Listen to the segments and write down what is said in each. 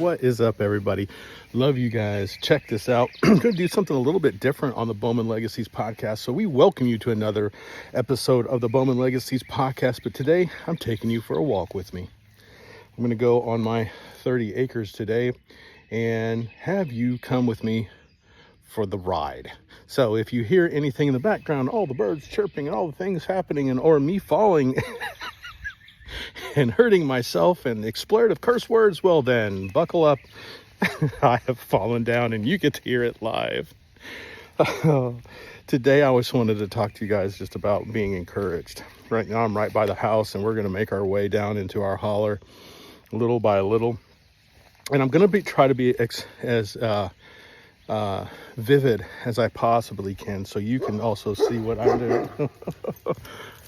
What is up, everybody? Love you guys. Check this out. I'm going to do something a little bit different on the Bowman Legacies podcast. So we welcome you to another episode of the Bowman Legacies podcast. But today I'm taking you for a walk with me. I'm going to go on my 30 acres today and have you come with me for the ride. So if you hear anything in the background, all the birds chirping and all the things happening, and or me falling and hurting myself and expletive curse words, well then buckle up. I have fallen down and you get to hear it live. Today I just wanted to talk to you guys just about being encouraged. Right now I'm right by the house and we're going to make our way down into our holler little by little, and I'm going to try to be as vivid as I possibly can, so you can also see what I'm doing.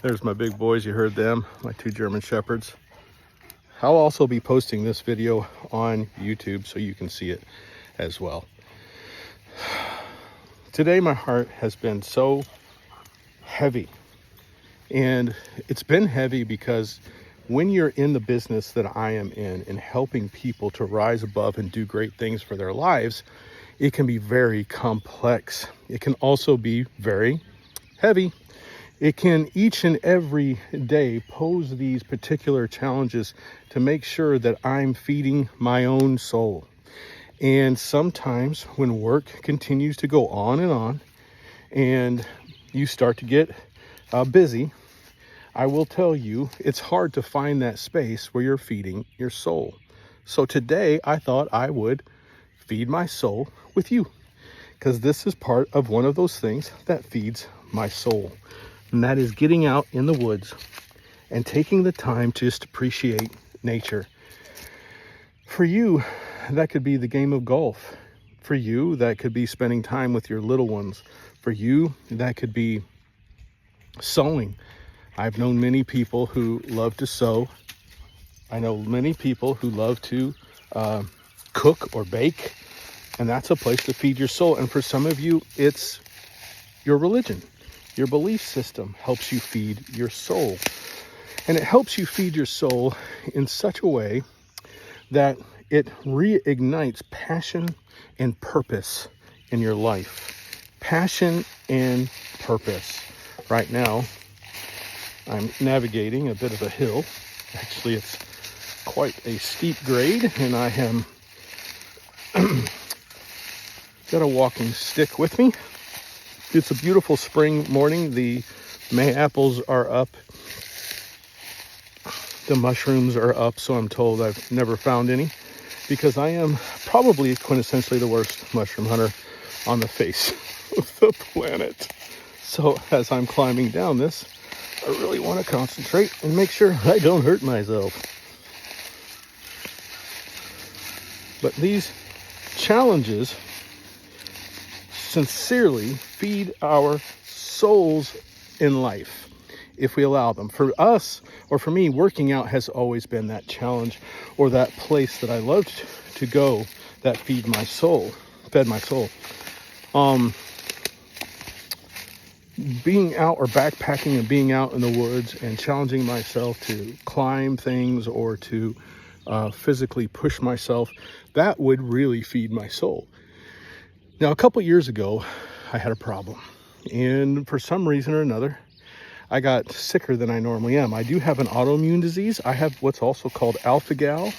There's my big boys, you heard them, my two German Shepherds. I'll also be posting this video on YouTube so you can see it as well. Today my heart has been so heavy, and it's been heavy because when you're in the business that I am in helping people to rise above and do great things for their lives, it can be very complex. It can also be very heavy. It can each and every day pose these particular challenges to make sure that I'm feeding my own soul. And sometimes when work continues to go on and you start to get busy, I will tell you, it's hard to find that space where you're feeding your soul. So today I thought I would feed my soul with you, because this is part of one of those things that feeds my soul. And that is getting out in the woods and taking the time to just appreciate nature. For you, that could be the game of golf. For you, that could be spending time with your little ones. For you, that could be sewing. I've known many people who love to sew. I know many people who love to cook or bake, and that's a place to feed your soul. And for some of you, it's your religion. Your belief system helps you feed your soul. And it helps you feed your soul in such a way that it reignites passion and purpose in your life. Passion and purpose. Right now, I'm navigating a bit of a hill. Actually, it's quite a steep grade, and I am got a walking stick with me. It's a beautiful spring morning. The May apples are up. The mushrooms are up, so I'm told. I've never found any because I am probably quintessentially the worst mushroom hunter on the face of the planet. So as I'm climbing down this, I really want to concentrate and make sure I don't hurt myself. But these challenges sincerely feed our souls in life if we allow them. For us, or for me, working out has always been that challenge or that place that I loved to go that fed my soul. Being out or backpacking and being out in the woods and challenging myself to climb things or to physically push myself, that would really feed my soul. Now, a couple years ago, I had a problem, and for some reason or another, I got sicker than I normally am. I do have an autoimmune disease. I have what's also called alpha-gal,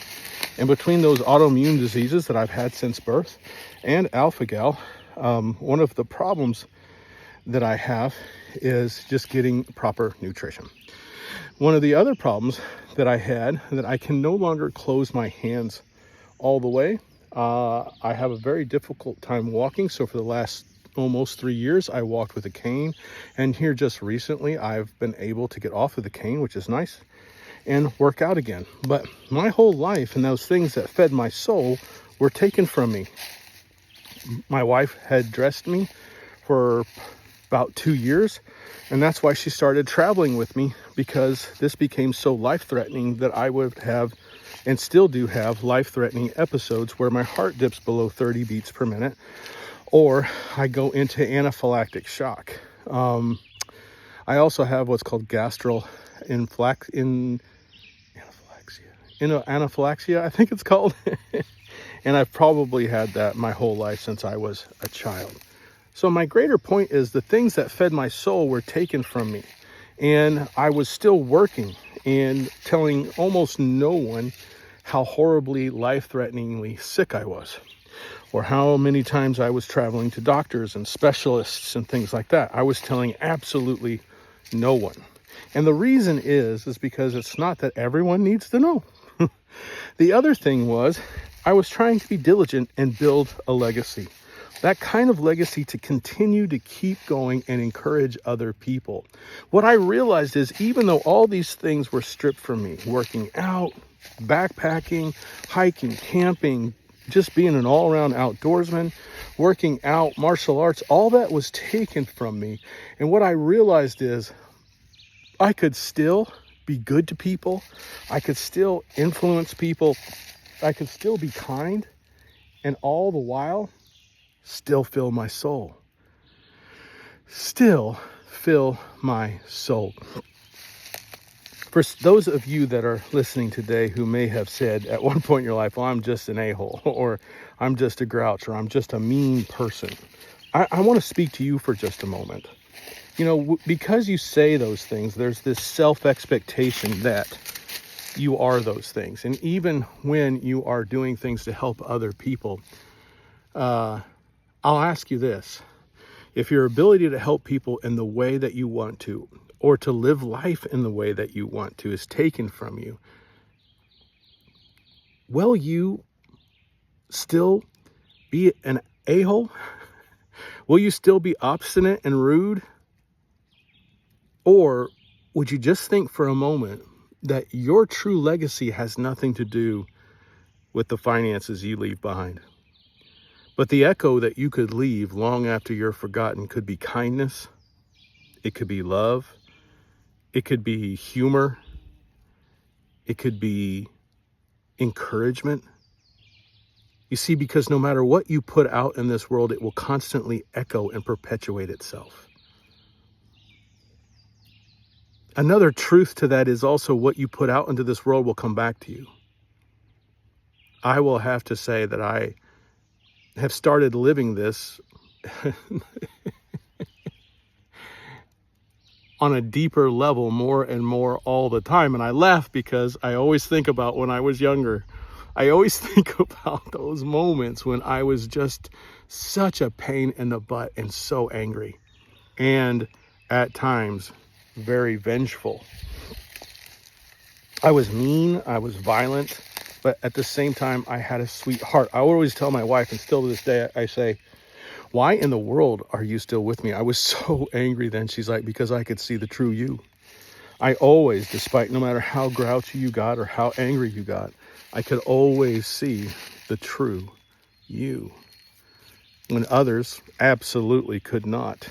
and between those autoimmune diseases that I've had since birth and alpha-gal, one of the problems that I have is just getting proper nutrition. One of the other problems that I had, that I can no longer close my hands all the way. I have a very difficult time walking. So for the last almost 3 years, I walked with a cane. And here just recently, I've been able to get off of the cane, which is nice, and work out again. But my whole life and those things that fed my soul were taken from me. My wife had dressed me for about 2 years, and that's why she started traveling with me, because this became so life-threatening that I would have and still do have life-threatening episodes where my heart dips below 30 beats per minute, or I go into anaphylactic shock. I also have what's called anaphylaxia, I think it's called. And I've probably had that my whole life since I was a child. So my greater point is the things that fed my soul were taken from me. And I was still working and telling almost no one how horribly life-threateningly sick I was, or how many times I was traveling to doctors and specialists and things like that. I was telling absolutely no one. And the reason is because it's not that everyone needs to know. The other thing was I was trying to be diligent and build a legacy. That kind of legacy to continue to keep going and encourage other people. What I realized is even though all these things were stripped from me, working out, backpacking, hiking, camping, just being an all-around outdoorsman, working out, martial arts, all that was taken from me. And what I realized is I could still be good to people. I could still influence people. I could still be kind. And all the while, still fill my soul. Still fill my soul. For those of you that are listening today who may have said at one point in your life, well, I'm just an a-hole, or I'm just a grouch, or I'm just a mean person, I want to speak to you for just a moment. You know, because you say those things, there's this self-expectation that you are those things. And even when you are doing things to help other people, I'll ask you this. If your ability to help people in the way that you want to, or to live life in the way that you want to, is taken from you, will you still be an a-hole? Will you still be obstinate and rude? Or would you just think for a moment that your true legacy has nothing to do with the finances you leave behind? But the echo that you could leave long after you're forgotten could be kindness. It could be love. It could be humor. It could be encouragement. You see, because no matter what you put out in this world, it will constantly echo and perpetuate itself. Another truth to that is also what you put out into this world will come back to you. I will have to say that I have started living this on a deeper level more and more all the time. And I laugh because I always think about when I was younger. I always think about those moments when I was just such a pain in the butt and so angry. And at times, very vengeful. I was mean, I was violent, but at the same time, I had a sweet heart. I always tell my wife, and still to this day, I say, why in the world are you still with me? I was so angry then. She's like, because I could see the true you. I always, despite no matter how grouchy you got or how angry you got, I could always see the true you, when others absolutely could not.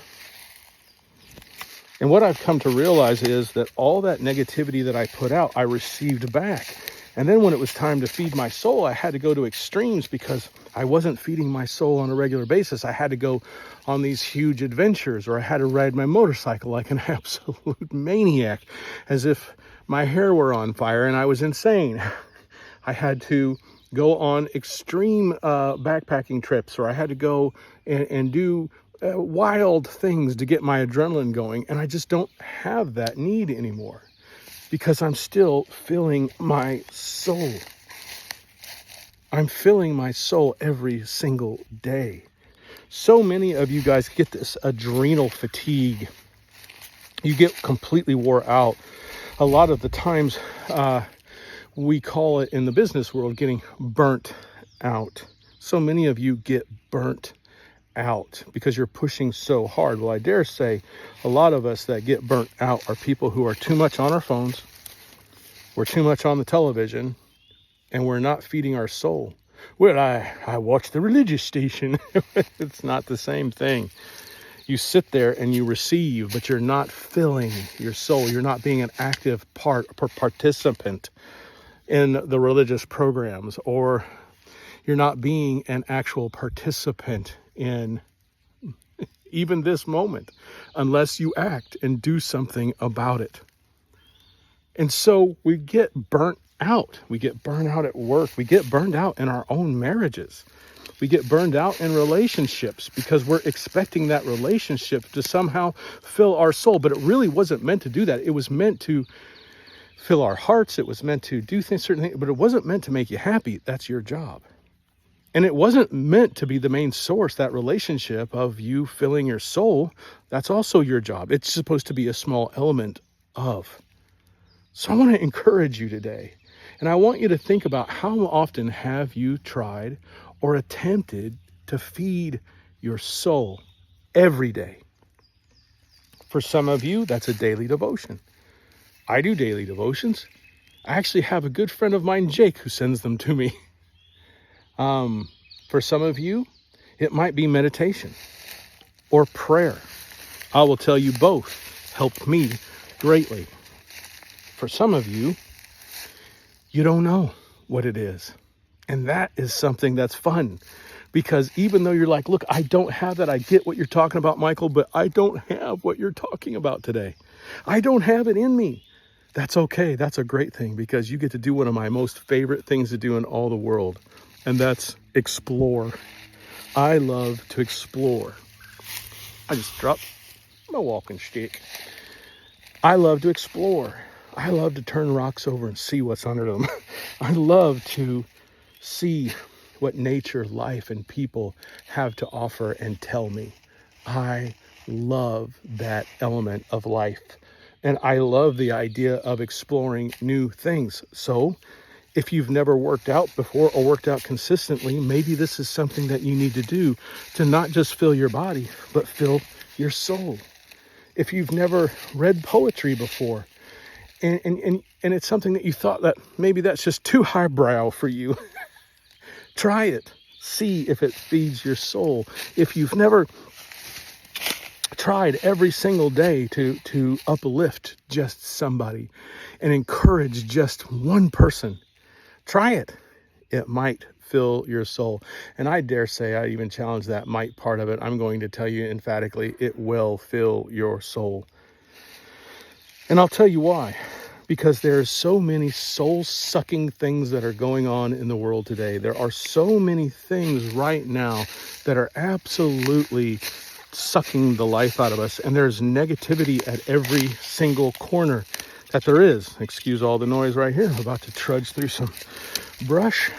And what I've come to realize is that all that negativity that I put out, I received back. And then when it was time to feed my soul, I had to go to extremes because I wasn't feeding my soul on a regular basis. I had to go on these huge adventures, or I had to ride my motorcycle like an absolute maniac, as if my hair were on fire and I was insane. I had to go on extreme backpacking trips, or I had to go and do wild things to get my adrenaline going. And I just don't have that need anymore because I'm still filling my soul. I'm filling my soul every single day. So many of you guys get this adrenal fatigue. You get completely wore out. A lot of the times we call it in the business world getting burnt out. So many of you get burnt out because you're pushing so hard. Well, I dare say a lot of us that get burnt out are people who are too much on our phones, we're too much on the television, and we're not feeding our soul. Well, I watch the religious station. It's not the same thing. You sit there and you receive, but you're not filling your soul. You're not being an active participant in the religious programs, or you're not being an actual participant in even this moment unless you act and do something about it. And so we get burnt out. We get burned out at work. We get burned out in our own marriages. We get burned out in relationships because we're expecting that relationship to somehow fill our soul. But it really wasn't meant to do that. It was meant to fill our hearts. It was meant to do certain things, but it wasn't meant to make you happy. That's your job. And it wasn't meant to be the main source, that relationship of you filling your soul. That's also your job. It's supposed to be a small element of. So I want to encourage you today. And I want you to think about, how often have you tried or attempted to feed your soul every day? For some of you, that's a daily devotion. I do daily devotions. I actually have a good friend of mine, Jake, who sends them to me. For some of you, it might be meditation or prayer. I will tell you, both helped me greatly. For some of you, you don't know what it is. And that is something that's fun, because even though you're like, look, I don't have that. I get what you're talking about, Michael, but I don't have what you're talking about today. I don't have it in me. That's okay. That's a great thing, because you get to do one of my most favorite things to do in all the world, and that's explore. I love to explore. I just dropped my walking stick. I love to explore. I love to turn rocks over and see what's under them. I love to see what nature, life, and people have to offer and tell me. I love that element of life. And I love the idea of exploring new things. So if you've never worked out before or worked out consistently, maybe this is something that you need to do to not just fill your body, but fill your soul. If you've never read poetry before, and it's something that you thought that maybe that's just too highbrow for you, try it. See if it feeds your soul. If you've never tried every single day to uplift just somebody and encourage just one person, try it. It might fill your soul. And I dare say, I even challenge that might part of it. I'm going to tell you emphatically, it will fill your soul. And I'll tell you why. Because there's so many soul-sucking things that are going on in the world today. There are so many things right now that are absolutely sucking the life out of us. And there's negativity at every single corner that there is. Excuse all the noise right here. I'm about to trudge through some brush.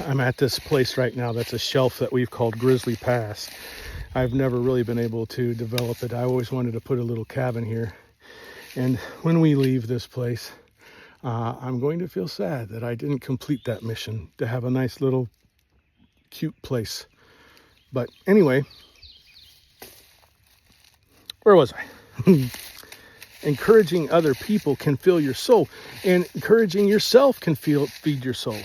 I'm at this place right now that's a shelf that we've called Grizzly Pass. I've never really been able to develop it. I always wanted to put a little cabin here. And when we leave this place, I'm going to feel sad that I didn't complete that mission to have a nice little cute place. But anyway, where was I? Encouraging other people can fill your soul, and encouraging yourself can feed your soul.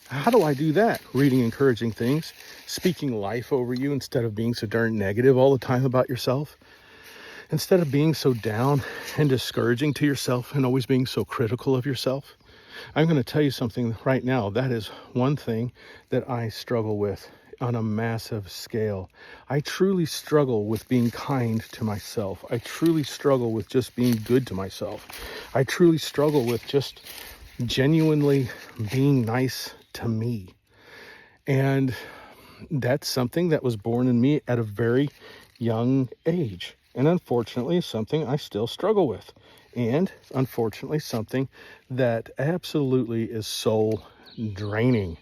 How do I do that? Reading encouraging things, speaking life over you instead of being so darn negative all the time about yourself. Instead of being so down and discouraging to yourself and always being so critical of yourself. I'm going to tell you something right now. That is one thing that I struggle with on a massive scale. I truly struggle with being kind to myself. I truly struggle with just being good to myself. I truly struggle with just genuinely being nice to me. And that's something that was born in me at a very young age. And unfortunately, something I still struggle with. And unfortunately, something that absolutely is soul draining.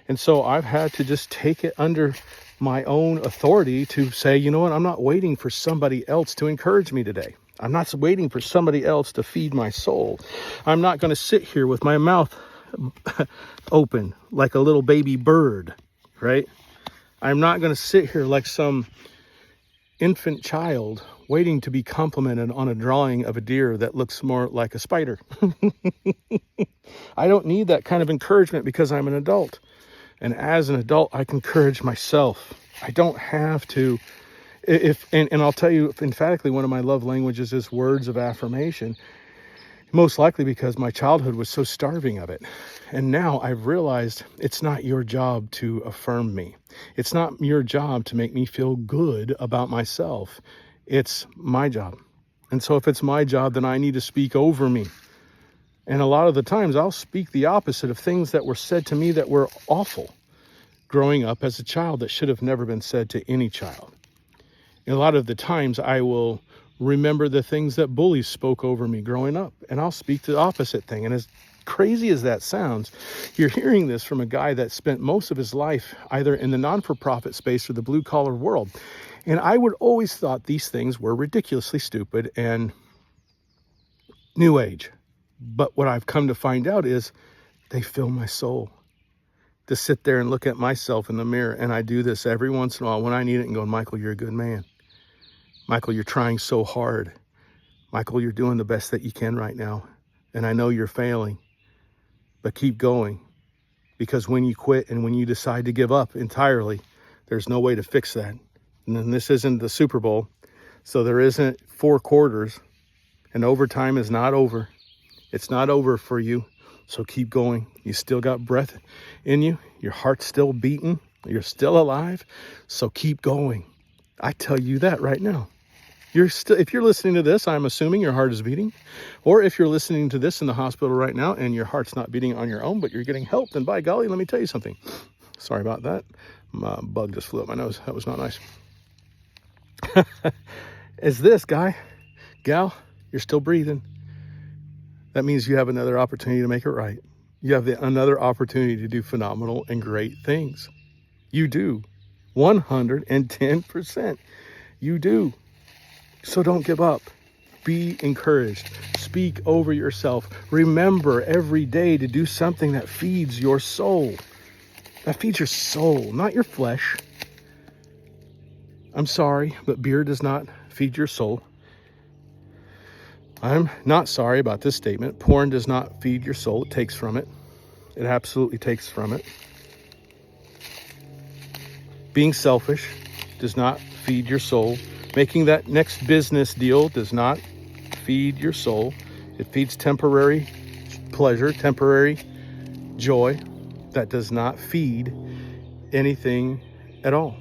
And so I've had to just take it under my own authority to say, you know what, I'm not waiting for somebody else to encourage me today. I'm not waiting for somebody else to feed my soul. I'm not going to sit here with my mouth open like a little baby bird, right? I'm not going to sit here like some infant child waiting to be complimented on a drawing of a deer that looks more like a spider. I don't need that kind of encouragement because I'm an adult. And as an adult, I can encourage myself. I don't have to. And I'll tell you emphatically, one of my love languages is words of affirmation. Most likely because my childhood was so starving of it. And now I've realized it's not your job to affirm me. It's not your job to make me feel good about myself. It's my job. And so if it's my job, then I need to speak over me. And a lot of the times I'll speak the opposite of things that were said to me that were awful growing up as a child, that should have never been said to any child. And a lot of the times I will remember the things that bullies spoke over me growing up, and I'll speak the opposite thing. And as crazy as that sounds, you're hearing this from a guy that spent most of his life either in the non-for-profit space or the blue-collar world. And I would always thought these things were ridiculously stupid and new age. But what I've come to find out is they fill my soul. To sit there and look at myself in the mirror, and I do this every once in a while when I need it, and go, Michael, you're a good man. Michael, you're trying so hard. Michael, you're doing the best that you can right now. And I know you're failing, but keep going. Because when you quit and when you decide to give up entirely, there's no way to fix that. And then this isn't the Super Bowl, so there isn't 4 quarters, and overtime is not over. It's not over for you, so keep going. You still got breath in you. Your heart's still beating. You're still alive, so keep going. I tell you that right now. If you're listening to this, I'm assuming your heart is beating. Or if you're listening to this in the hospital right now and your heart's not beating on your own, but you're getting help, then by golly, let me tell you something. Sorry about that. My bug just flew up my nose. That was not nice. Is this guy, gal, you're still breathing. That means you have another opportunity to make it right. You have another opportunity to do phenomenal and great things. You do. 110%. You do. So don't give up. Be encouraged. Speak over yourself. Remember every day to do something that feeds your soul. That feeds your soul, not your flesh. I'm sorry, but beer does not feed your soul. I'm not sorry about this statement. Porn does not feed your soul. It takes from it. It absolutely takes from it. Being selfish does not feed your soul. Making that next business deal does not feed your soul. It feeds temporary pleasure, temporary joy. That does not feed anything at all.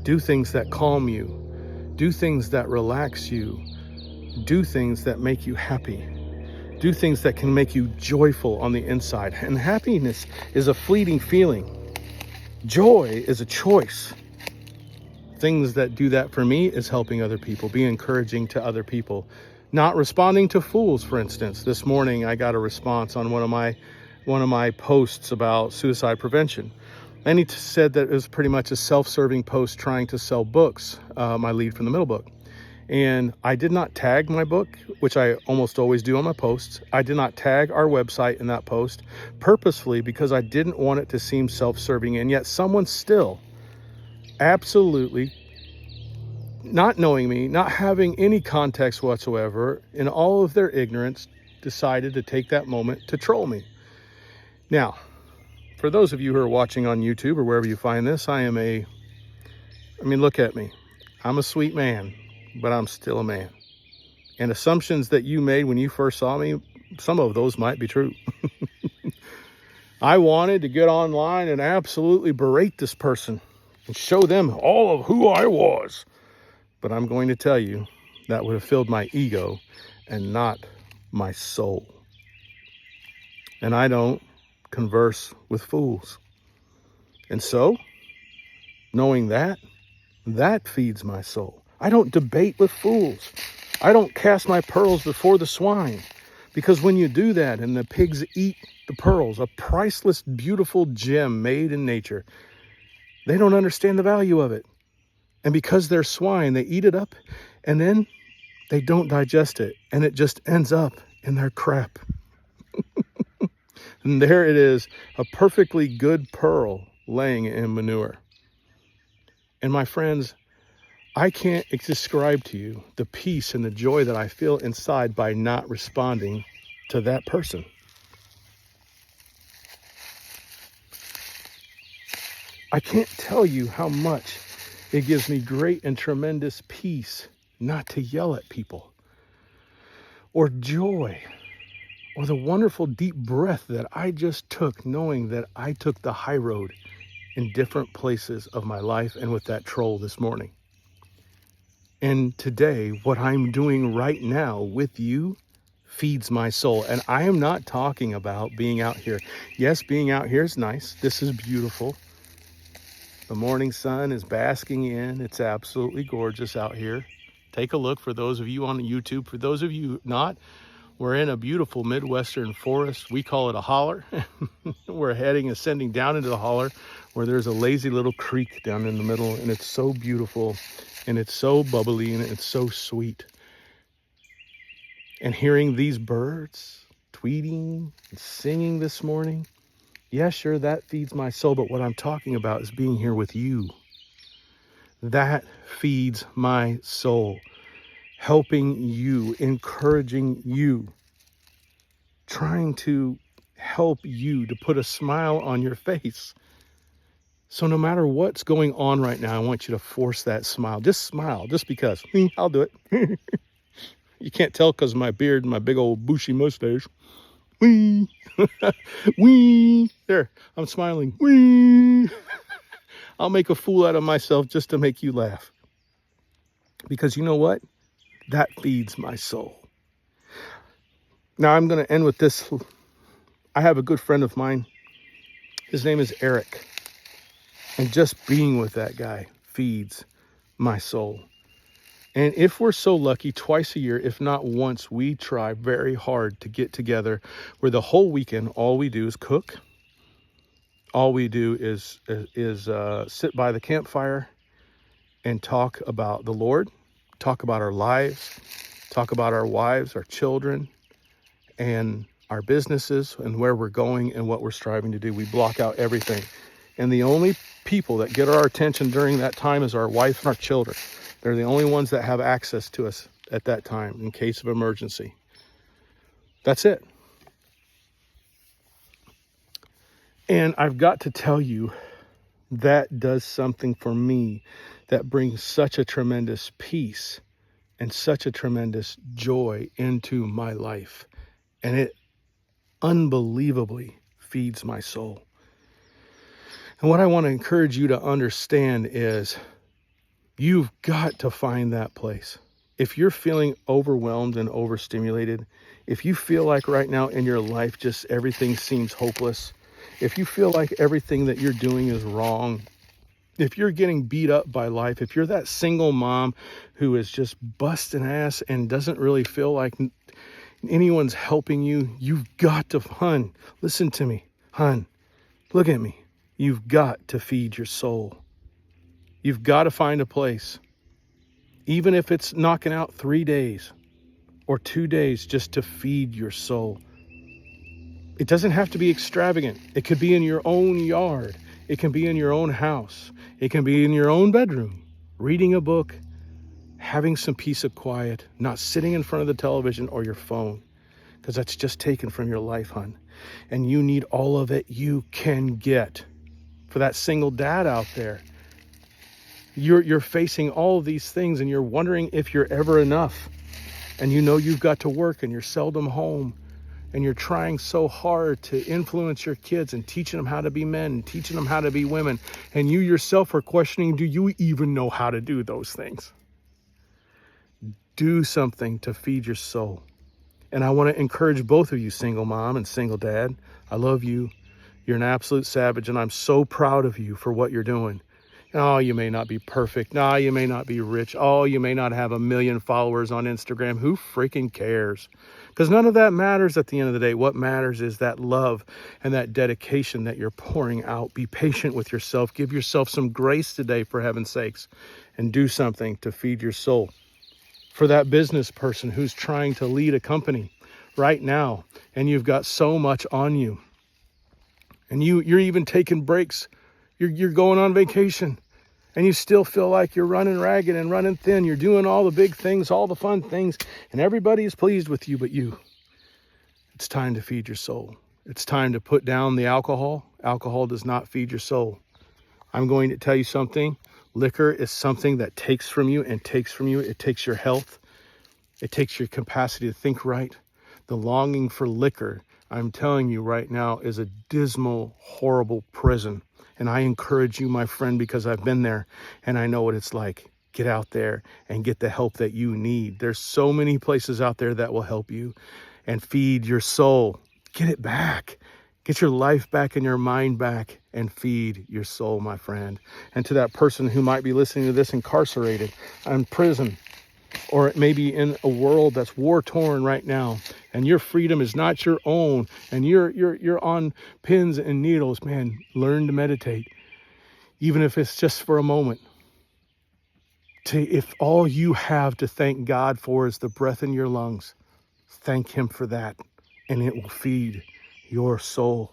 Do things that calm you. Do things that relax you. Do things that make you happy. Do things that can make you joyful on the inside. And happiness is a fleeting feeling. Joy is a choice. Things that do that for me is helping other people, be encouraging to other people, not responding to fools. For instance, this morning I got a response on one of my posts about suicide prevention. And he said that it was pretty much a self-serving post trying to sell books, my lead from the middle book. And I did not tag my book, which I almost always do on my posts. I did not tag our website in that post purposefully because I didn't want it to seem self-serving. And yet someone still, absolutely, not knowing me, not having any context whatsoever, in all of their ignorance, decided to take that moment to troll me. Now, for those of you who are watching on YouTube or wherever you find this, look at me. I'm a sweet man, but I'm still a man. And assumptions that you made when you first saw me, some of those might be true. I wanted to get online and absolutely berate this person and show them all of who I was. But I'm going to tell you, that would have filled my ego and not my soul. And I don't converse with fools. And so, knowing that feeds my soul. I don't debate with fools. I don't cast my pearls before the swine. Because when you do that and the pigs eat the pearls, a priceless, beautiful gem made in nature, they don't understand the value of it. And because they're swine, they eat it up and then they don't digest it. And it just ends up in their crap. And there it is, a perfectly good pearl laying in manure. And my friends, I can't describe to you the peace and the joy that I feel inside by not responding to that person. I can't tell you how much it gives me great and tremendous peace not to yell at people, or joy, or the wonderful deep breath that I just took knowing that I took the high road in different places of my life and with that troll this morning. And today, what I'm doing right now with you feeds my soul. And I am not talking about being out here. Yes, being out here is nice. This is beautiful. The morning sun is basking in. It's absolutely gorgeous out here. Take a look for those of you on YouTube. For those of you not, we're in a beautiful Midwestern forest. We call it a holler. We're ascending down into the holler where there's a lazy little creek down in the middle, and it's so beautiful and it's so bubbly and it's so sweet. And hearing these birds tweeting and singing this morning, yeah, sure, that feeds my soul, but what I'm talking about is being here with you. That feeds my soul. Helping you, encouraging you, trying to help you to put a smile on your face. So no matter what's going on right now, I want you to force that smile. Just smile, just because. I'll do it. You can't tell because of my beard and my big old bushy mustache. Wee. Wee. There, I'm smiling. Wee. I'll make a fool out of myself just to make you laugh. Because you know what? That feeds my soul. Now I'm going to end with this. I have a good friend of mine. His name is Eric. And just being with that guy feeds my soul. And if we're so lucky, twice a year, if not once, we try very hard to get together where the whole weekend, all we do is cook. All we do is sit by the campfire and talk about the Lord, talk about our lives, talk about our wives, our children, and our businesses and where we're going and what we're striving to do. We block out everything. And the only people that get our attention during that time is our wife and our children. They're the only ones that have access to us at that time in case of emergency. That's it. And I've got to tell you, that does something for me that brings such a tremendous peace and such a tremendous joy into my life. And it unbelievably feeds my soul. And what I want to encourage you to understand is you've got to find that place. If you're feeling overwhelmed and overstimulated, if you feel like right now in your life just everything seems hopeless, if you feel like everything that you're doing is wrong, if you're getting beat up by life, if you're that single mom who is just busting ass and doesn't really feel like anyone's helping you, you've got to, hun, listen to me, hun, look at me. You've got to feed your soul. You've got to find a place, even if it's knocking out 3 days or 2 days just to feed your soul. It doesn't have to be extravagant. It could be in your own yard. It can be in your own house. It can be in your own bedroom, reading a book, having some peace of quiet, not sitting in front of the television or your phone, because that's just taken from your life, hon. And you need all of it you can get. For that single dad out there, you're facing all of these things and you're wondering if you're ever enough. And you know you've got to work and you're seldom home. And you're trying so hard to influence your kids and teaching them how to be men and teaching them how to be women. And you yourself are questioning, do you even know how to do those things? Do something to feed your soul. And I want to encourage both of you, single mom and single dad. I love you. You're an absolute savage, and I'm so proud of you for what you're doing. Oh, you may not be perfect. No, you may not be rich. Oh, you may not have 1 million followers on Instagram. Who freaking cares? Because none of that matters at the end of the day. What matters is that love and that dedication that you're pouring out. Be patient with yourself. Give yourself some grace today, for heaven's sakes, and do something to feed your soul. For that business person who's trying to lead a company right now, and you've got so much on you, and you're even taking breaks. You're going on vacation, and you still feel like you're running ragged and running thin. You're doing all the big things, all the fun things, and everybody is pleased with you but you. It's time to feed your soul. It's time to put down the alcohol. Alcohol does not feed your soul. I'm going to tell you something. Liquor is something that takes from you and takes from you. It takes your health. It takes your capacity to think right. The longing for liquor, I'm telling you right now, is a dismal, horrible prison. And I encourage you, my friend, because I've been there and I know what it's like. get out there and get the help that you need. There's so many places out there that will help you and feed your soul. Get it back. Get your life back and your mind back and feed your soul, my friend. And to that person who might be listening to this incarcerated, in prison, or maybe in a world that's war-torn right now, and your freedom is not your own, and you're on pins and needles, man, learn to meditate. Even if it's just for a moment. If all you have to thank God for is the breath in your lungs, thank him for that, and it will feed your soul.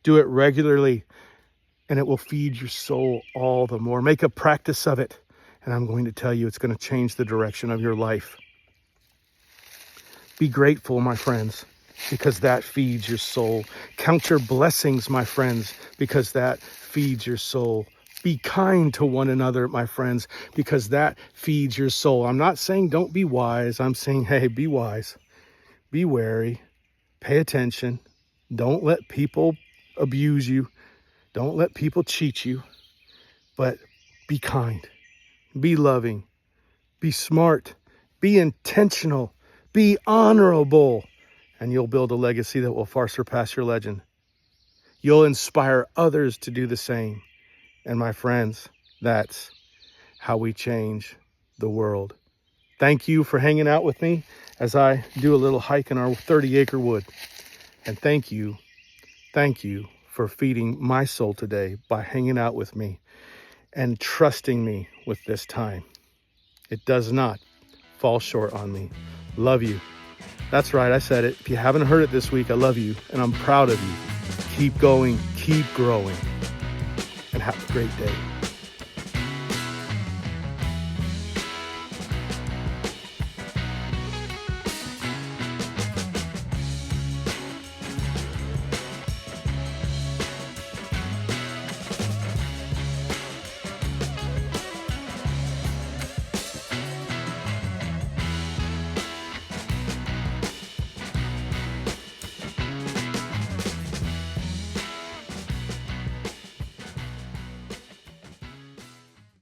Do it regularly, and it will feed your soul all the more. Make a practice of it, and I'm going to tell you, it's going to change the direction of your life. Be grateful, my friends, because that feeds your soul. Count your blessings, my friends, because that feeds your soul. Be kind to one another, my friends, because that feeds your soul. I'm not saying don't be wise. I'm saying, hey, be wise. Be wary. Pay attention. Don't let people abuse you. Don't let people cheat you. But be kind. Be loving. Be smart. Be intentional. Be honorable. And you'll build a legacy that will far surpass your legend. You'll inspire others to do the same. And my friends, that's how we change the world. Thank you for hanging out with me as I do a little hike in our 30-acre wood. And thank you for feeding my soul today by hanging out with me and trusting me with this time. It does not fall short on me. Love you. That's right, I said it. If you haven't heard it this week, I love you and I'm proud of you. Keep going, keep growing, and have a great day.